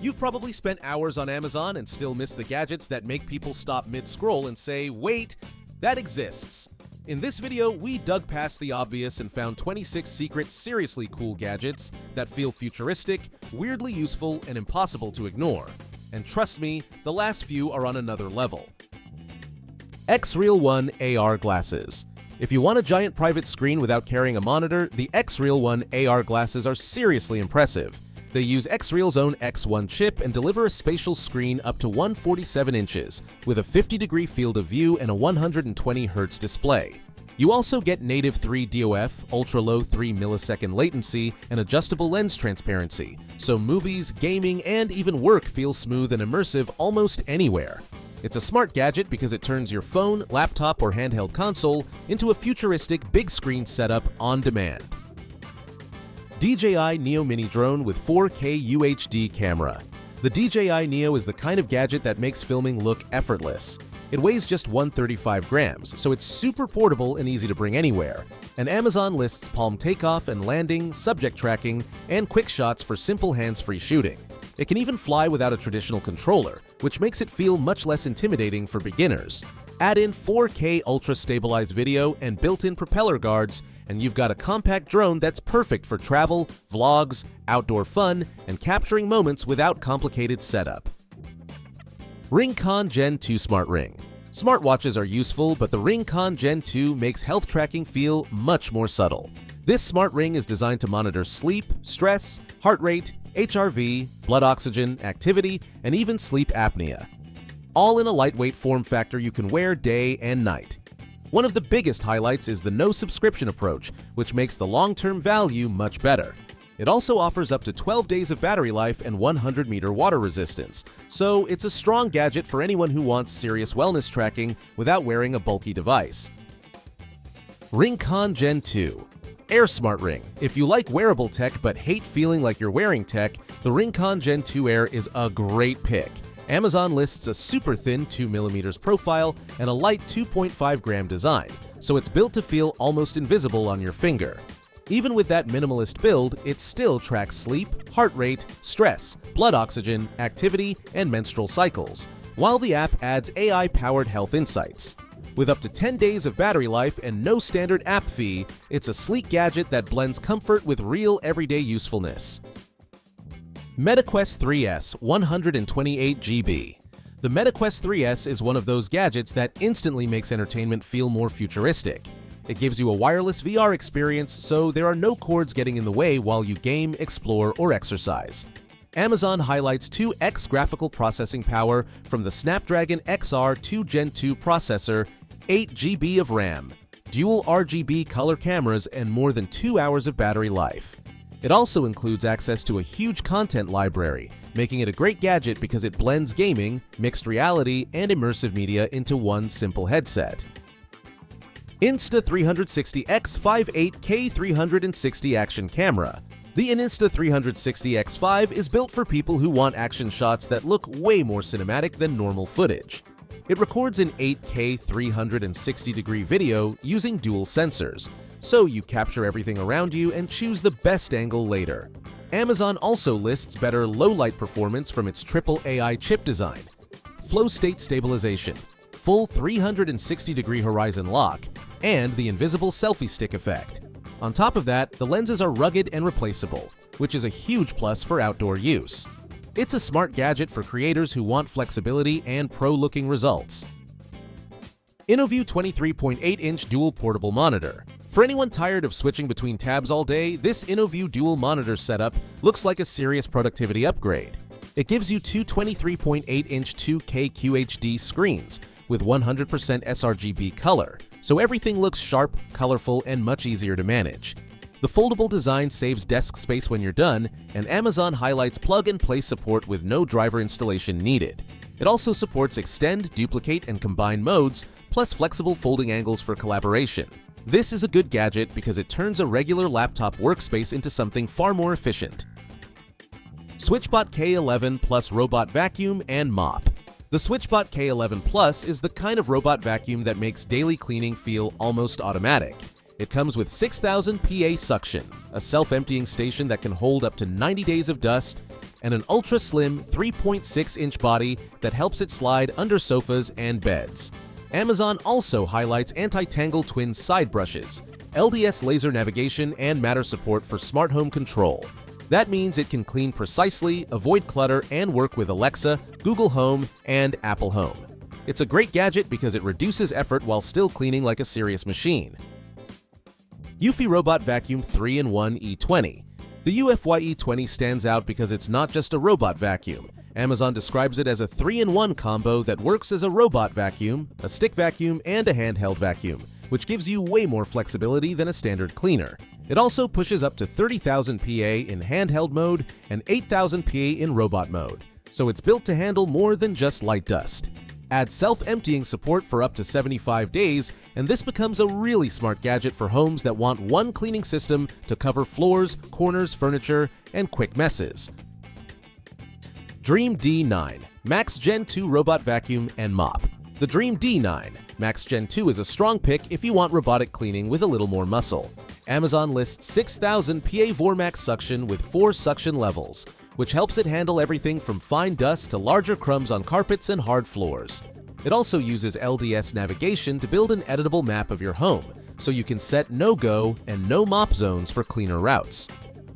You've probably spent hours on Amazon and still miss the gadgets that make people stop mid-scroll and say, wait, that exists. In this video, we dug past the obvious and found 26 secret, seriously cool gadgets that feel futuristic, weirdly useful, and impossible to ignore. And trust me, the last few are on another level. XREAL One AR Glasses. If you want a giant private screen without carrying a monitor, the XREAL One AR Glasses are seriously impressive. They use XREAL's own X1 chip and deliver a spatial screen up to 147 inches, with a 50-degree field of view and a 120 Hz display. You also get native 3 DOF, ultra-low 3 millisecond latency, and adjustable lens transparency, so movies, gaming, and even work feel smooth and immersive almost anywhere. It's a smart gadget because it turns your phone, laptop, or handheld console into a futuristic big screen setup on demand. DJI Neo Mini Drone with 4K UHD Camera. The DJI Neo is the kind of gadget that makes filming look effortless. It weighs just 135 grams, so it's super portable and easy to bring anywhere. And Amazon lists palm takeoff and landing, subject tracking, and quick shots for simple hands-free shooting. It can even fly without a traditional controller, which makes it feel much less intimidating for beginners. Add in 4K ultra-stabilized video and built-in propeller guards, and you've got a compact drone that's perfect for travel, vlogs, outdoor fun, and capturing moments without complicated setup. RingConn Gen 2 Smart Ring. Smartwatches are useful, but the RingConn Gen 2 makes health tracking feel much more subtle. This smart ring is designed to monitor sleep, stress, heart rate, HRV, blood oxygen, activity, and even sleep apnea. All in a lightweight form factor you can wear day and night. One of the biggest highlights is the no-subscription approach, which makes the long-term value much better. It also offers up to 12 days of battery life and 100-meter water resistance, so it's a strong gadget for anyone who wants serious wellness tracking without wearing a bulky device. RingConn Gen 2 Air Smart Ring. If you like wearable tech but hate feeling like you're wearing tech, the RingConn Gen 2 Air is a great pick. Amazon lists a super thin 2mm profile and a light 2.5-gram design, so it's built to feel almost invisible on your finger. Even with that minimalist build, it still tracks sleep, heart rate, stress, blood oxygen, activity, and menstrual cycles, while the app adds AI-powered health insights. With up to 10 days of battery life and no standard app fee, it's a sleek gadget that blends comfort with real everyday usefulness. MetaQuest 3S 128GB. The MetaQuest 3S is one of those gadgets that instantly makes entertainment feel more futuristic. It gives you a wireless VR experience, so there are no cords getting in the way while you game, explore, or exercise. Amazon highlights 2x graphical processing power from the Snapdragon XR2 Gen 2 processor, 8GB of RAM, dual RGB color cameras, and more than 2 hours of battery life. It also includes access to a huge content library, making it a great gadget because it blends gaming, mixed reality, and immersive media into one simple headset. Insta360X 58K 360 Action Camera. The Insta360X5 is built for people who want action shots that look way more cinematic than normal footage. It records in 8K 360-degree video using dual sensors, so you capture everything around you and choose the best angle later. Amazon also lists better low-light performance from its triple AI chip design, flow state stabilization, full 360-degree horizon lock, and the invisible selfie stick effect. On top of that, the lenses are rugged and replaceable, which is a huge plus for outdoor use. It's a smart gadget for creators who want flexibility and pro-looking results. InnoView 23.8-inch dual portable monitor. For anyone tired of switching between tabs all day, this InnoView dual monitor setup looks like a serious productivity upgrade. It gives you two 23.8-inch 2K QHD screens with 100% sRGB color, so everything looks sharp, colorful, and much easier to manage. The foldable design saves desk space when you're done, and Amazon highlights plug-and-play support with no driver installation needed. It also supports extend, duplicate, and combine modes, plus flexible folding angles for collaboration. This is a good gadget because it turns a regular laptop workspace into something far more efficient. SwitchBot K11 Plus Robot Vacuum and Mop. The SwitchBot K11 Plus is the kind of robot vacuum that makes daily cleaning feel almost automatic. It comes with 6,000 PA suction, a self-emptying station that can hold up to 90 days of dust, and an ultra-slim 3.6-inch body that helps it slide under sofas and beds. Amazon also highlights anti-tangle twin side brushes, LDS laser navigation, and Matter support for smart home control. That means it can clean precisely, avoid clutter, and work with Alexa, Google Home, and Apple Home. It's a great gadget because it reduces effort while still cleaning like a serious machine. Eufy Robot Vacuum 3-in-1 E20. The UFY E20 stands out because it's not just a robot vacuum. Amazon describes it as a 3-in-1 combo that works as a robot vacuum, a stick vacuum, and a handheld vacuum, which gives you way more flexibility than a standard cleaner. It also pushes up to 30,000 PA in handheld mode and 8,000 PA in robot mode, so it's built to handle more than just light dust. Add self-emptying support for up to 75 days, and this becomes a really smart gadget for homes that want one cleaning system to cover floors, corners, furniture, and quick messes. DREAME D9 Max Gen 2 Robot Vacuum and Mop. The DREAME D9 Max Gen 2 is a strong pick if you want robotic cleaning with a little more muscle. Amazon lists 6,000 PA Vormax suction with 4 suction levels, which helps it handle everything from fine dust to larger crumbs on carpets and hard floors. It also uses LDS navigation to build an editable map of your home, so you can set no-go and no-mop zones for cleaner routes.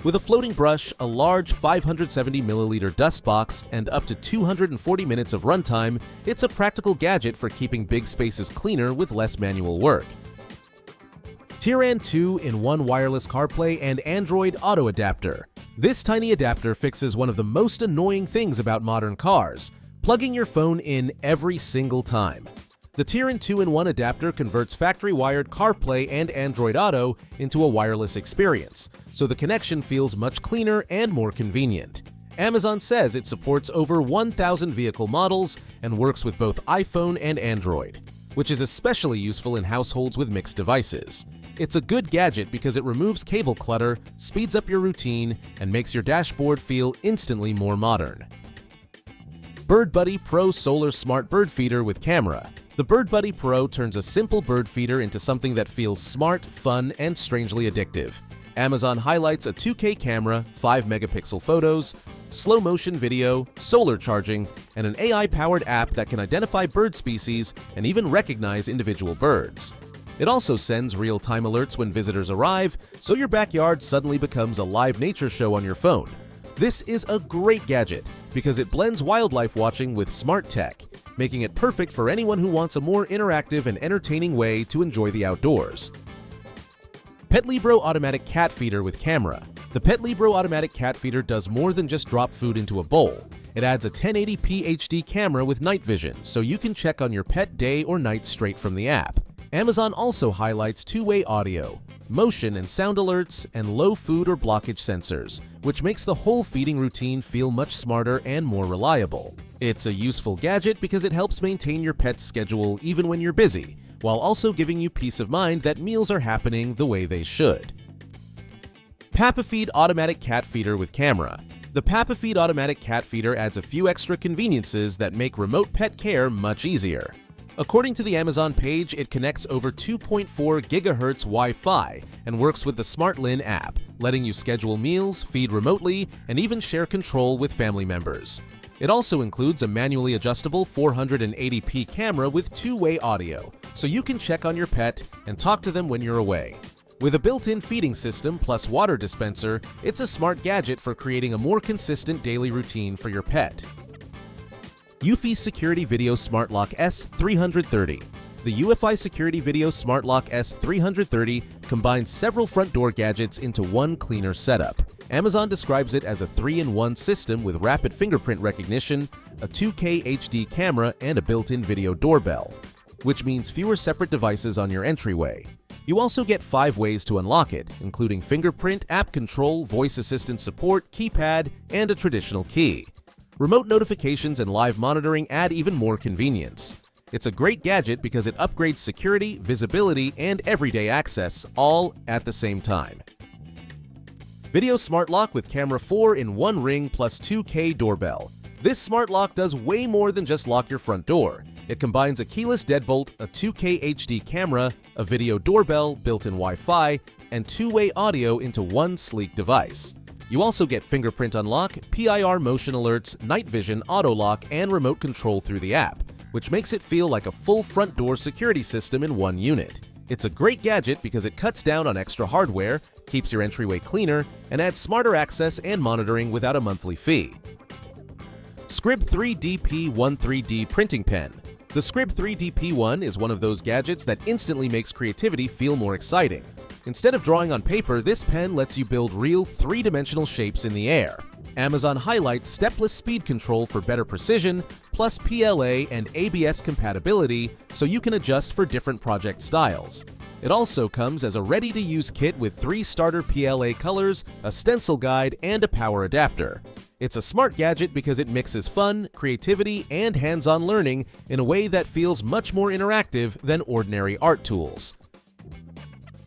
With a floating brush, a large 570ml dust box, and up to 240 minutes of runtime, it's a practical gadget for keeping big spaces cleaner with less manual work. Teeran 2-in-1 wireless CarPlay and Android Auto adapter. This tiny adapter fixes one of the most annoying things about modern cars: plugging your phone in every single time. The Teeran 2-in-1 adapter converts factory-wired CarPlay and Android Auto into a wireless experience, so the connection feels much cleaner and more convenient. Amazon says it supports over 1,000 vehicle models and works with both iPhone and Android, which is especially useful in households with mixed devices. It's a good gadget because it removes cable clutter, speeds up your routine, and makes your dashboard feel instantly more modern. Bird Buddy Pro Solar Smart Bird Feeder with Camera. The Bird Buddy Pro turns a simple bird feeder into something that feels smart, fun, and strangely addictive. Amazon highlights a 2K camera, 5-megapixel photos, slow-motion video, solar charging, and an AI-powered app that can identify bird species and even recognize individual birds. It also sends real-time alerts when visitors arrive, so your backyard suddenly becomes a live nature show on your phone. This is a great gadget because it blends wildlife watching with smart tech, making it perfect for anyone who wants a more interactive and entertaining way to enjoy the outdoors. PETLIBRO Automatic Cat Feeder with Camera. The PETLIBRO Automatic Cat Feeder does more than just drop food into a bowl. It adds a 1080p HD camera with night vision, so you can check on your pet day or night straight from the app. Amazon also highlights two-way audio, motion and sound alerts, and low food or blockage sensors, which makes the whole feeding routine feel much smarter and more reliable. It's a useful gadget because it helps maintain your pet's schedule even when you're busy, while also giving you peace of mind that meals are happening the way they should. PAPIFEED Automatic Cat Feeder with Camera. The PAPIFEED Automatic Cat Feeder adds a few extra conveniences that make remote pet care much easier. According to the Amazon page, it connects over 2.4 GHz Wi-Fi and works with the SmartLin app, letting you schedule meals, feed remotely, and even share control with family members. It also includes a manually adjustable 480p camera with two-way audio, so you can check on your pet and talk to them when you're away. With a built-in feeding system plus water dispenser, it's a smart gadget for creating a more consistent daily routine for your pet. eufy Security Video Smart Lock S330. The UFI Security Video Smart Lock S330 combines several front door gadgets into one cleaner setup. Amazon describes it as a 3-in-1 system with rapid fingerprint recognition, a 2K HD camera, and a built-in video doorbell, which means fewer separate devices on your entryway. You also get 5 ways to unlock it, including fingerprint, app control, voice assistant support, keypad, and a traditional key. Remote notifications and live monitoring add even more convenience. It's a great gadget because it upgrades security, visibility, and everyday access, all at the same time. Video Smart Lock with Camera 4-in-1 Ring plus 2K Doorbell. This smart lock does way more than just lock your front door. It combines a keyless deadbolt, a 2K HD camera, a video doorbell, built-in Wi-Fi, and two-way audio into one sleek device. You also get fingerprint unlock, PIR motion alerts, night vision, auto lock, and remote control through the app, which makes it feel like a full front door security system in one unit. It's a great gadget because it cuts down on extra hardware, keeps your entryway cleaner, and adds smarter access and monitoring without a monthly fee. SCRIB3D P1 3D Printing Pen. The SCRIB3D P1 is one of those gadgets that instantly makes creativity feel more exciting. Instead of drawing on paper, this pen lets you build real three-dimensional shapes in the air. Amazon highlights stepless speed control for better precision, plus PLA and ABS compatibility so you can adjust for different project styles. It also comes as a ready-to-use kit with 3 starter PLA colors, a stencil guide, and a power adapter. It's a smart gadget because it mixes fun, creativity, and hands-on learning in a way that feels much more interactive than ordinary art tools.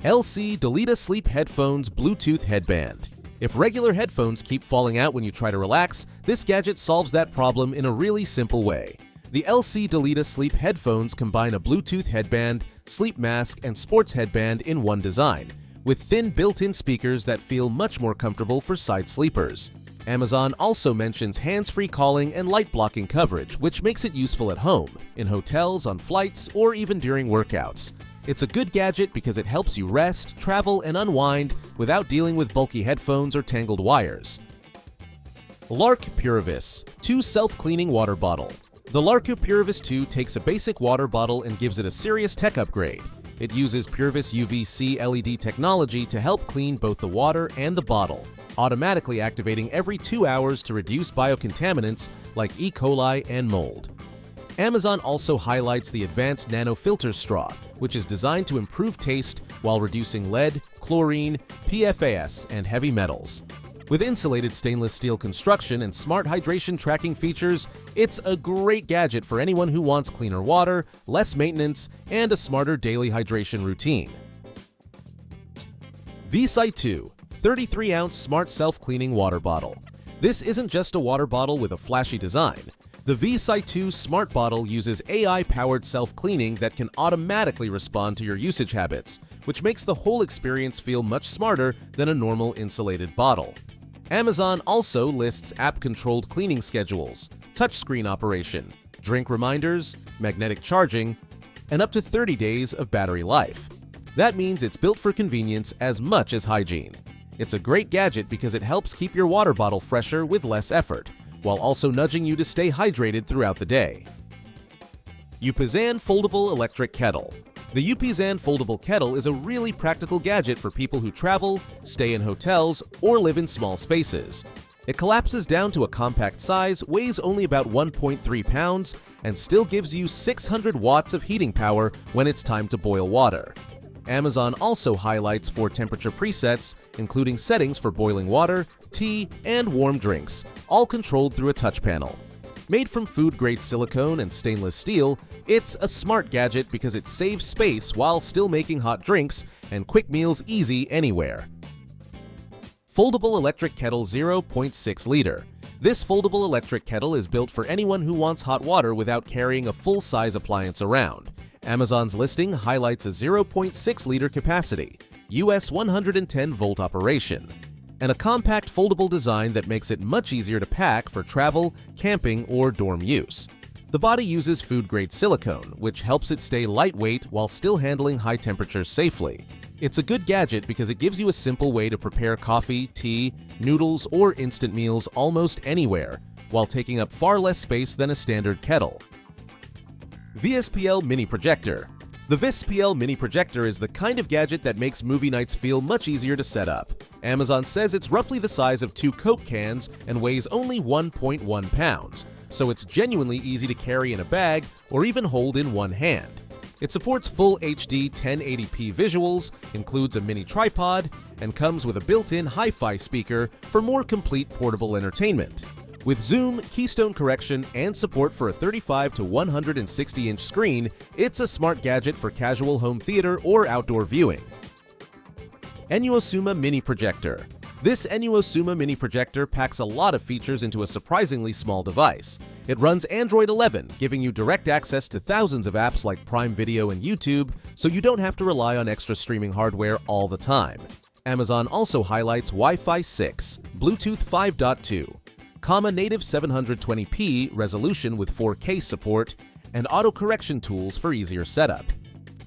LC-dolida Sleep Headphones Bluetooth Headband. If regular headphones keep falling out when you try to relax, this gadget solves that problem in a really simple way. The LC-dolida Sleep Headphones combine a Bluetooth headband, sleep mask, and sports headband in one design, with thin built-in speakers that feel much more comfortable for side sleepers. Amazon also mentions hands-free calling and light-blocking coverage, which makes it useful at home, in hotels, on flights, or even during workouts. It's a good gadget because it helps you rest, travel, and unwind without dealing with bulky headphones or tangled wires. LARQ PureVis 2 Self-Cleaning Water Bottle. The LARQ PureVis 2 takes a basic water bottle and gives it a serious tech upgrade. It uses PureVis UVC LED technology to help clean both the water and the bottle, automatically activating every 2 hours to reduce biocontaminants like E. coli and mold. Amazon also highlights the advanced nano filter straw, which is designed to improve taste while reducing lead, chlorine, PFAS, and heavy metals. With insulated stainless steel construction and smart hydration tracking features, it's a great gadget for anyone who wants cleaner water, less maintenance, and a smarter daily hydration routine. VSITOO 33-ounce Smart Self-Cleaning Water Bottle. This isn't just a water bottle with a flashy design. The VSITOO Smart Bottle uses AI-powered self-cleaning that can automatically respond to your usage habits, which makes the whole experience feel much smarter than a normal insulated bottle. Amazon also lists app-controlled cleaning schedules, touchscreen operation, drink reminders, magnetic charging, and up to 30 days of battery life. That means it's built for convenience as much as hygiene. It's a great gadget because it helps keep your water bottle fresher with less effort, while also nudging you to stay hydrated throughout the day. UPEZAN Foldable Electric Kettle. The UPEZAN Foldable Kettle is a really practical gadget for people who travel, stay in hotels, or live in small spaces. It collapses down to a compact size, weighs only about 1.3 pounds, and still gives you 600 watts of heating power when it's time to boil water. Amazon also highlights 4 temperature presets, including settings for boiling water, tea, and warm drinks, all controlled through a touch panel. Made from food-grade silicone and stainless steel, it's a smart gadget because it saves space while still making hot drinks and quick meals easy anywhere. Foldable Electric Kettle 0.6 liter. This foldable electric kettle is built for anyone who wants hot water without carrying a full-size appliance around. Amazon's listing highlights a 0.6 liter capacity, US 110 volt operation, and a compact foldable design that makes it much easier to pack for travel, camping, or dorm use. The body uses food-grade silicone, which helps it stay lightweight while still handling high temperatures safely. It's a good gadget because it gives you a simple way to prepare coffee, tea, noodles, or instant meals almost anywhere, while taking up far less space than a standard kettle. VSPL Mini Projector. The VISSPL Mini Projector is the kind of gadget that makes movie nights feel much easier to set up. Amazon says it's roughly the size of 2 Coke cans and weighs only 1.1 pounds, so it's genuinely easy to carry in a bag or even hold in one hand. It supports full HD 1080p visuals, includes a mini tripod, and comes with a built-in hi-fi speaker for more complete portable entertainment. With zoom, keystone correction, and support for a 35 to 160-inch screen, it's a smart gadget for casual home theater or outdoor viewing. ENUOSUMA Mini Projector. This ENUOSUMA Mini Projector packs a lot of features into a surprisingly small device. It runs Android 11, giving you direct access to thousands of apps like Prime Video and YouTube, so you don't have to rely on extra streaming hardware all the time. Amazon also highlights Wi-Fi 6, Bluetooth 5.2, native 720p resolution with 4K support, and auto-correction tools for easier setup.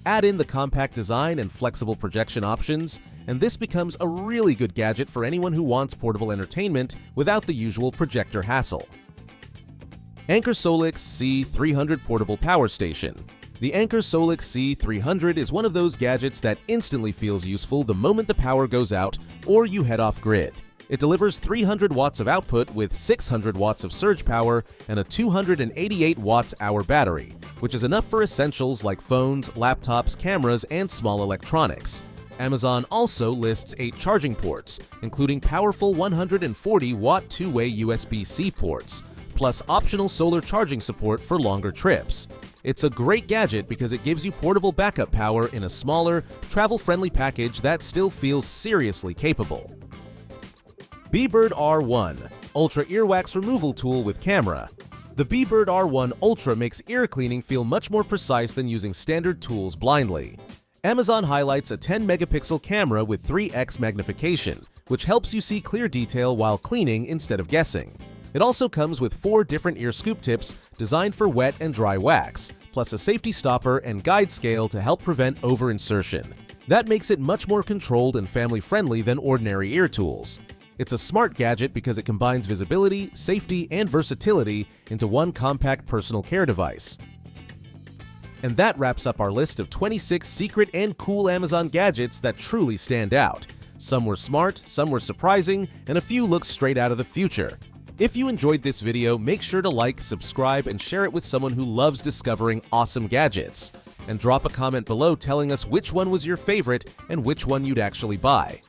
Add in the compact design and flexible projection options, and this becomes a really good gadget for anyone who wants portable entertainment without the usual projector hassle. Anker SOLIX C300 Portable Power Station. The Anker SOLIX C300 is one of those gadgets that instantly feels useful the moment the power goes out or you head off grid. It delivers 300 watts of output with 600 watts of surge power and a 288 watts-hour battery, which is enough for essentials like phones, laptops, cameras, and small electronics. Amazon also lists 8 charging ports, including powerful 140-watt two-way USB-C ports, plus optional solar charging support for longer trips. It's a great gadget because it gives you portable backup power in a smaller, travel-friendly package that still feels seriously capable. BEBIRD R1 Ultra Earwax Removal Tool with Camera. The BEBIRD R1 Ultra makes ear cleaning feel much more precise than using standard tools blindly. Amazon highlights a 10-megapixel camera with 3x magnification, which helps you see clear detail while cleaning instead of guessing. It also comes with 4 different ear scoop tips designed for wet and dry wax, plus a safety stopper and guide scale to help prevent over-insertion. That makes it much more controlled and family-friendly than ordinary ear tools. It's a smart gadget because it combines visibility, safety, and versatility into one compact personal care device. And that wraps up our list of 26 secret and cool Amazon gadgets that truly stand out. Some were smart, some were surprising, and a few look straight out of the future. If you enjoyed this video, make sure to like, subscribe, and share it with someone who loves discovering awesome gadgets. And drop a comment below telling us which one was your favorite and which one you'd actually buy.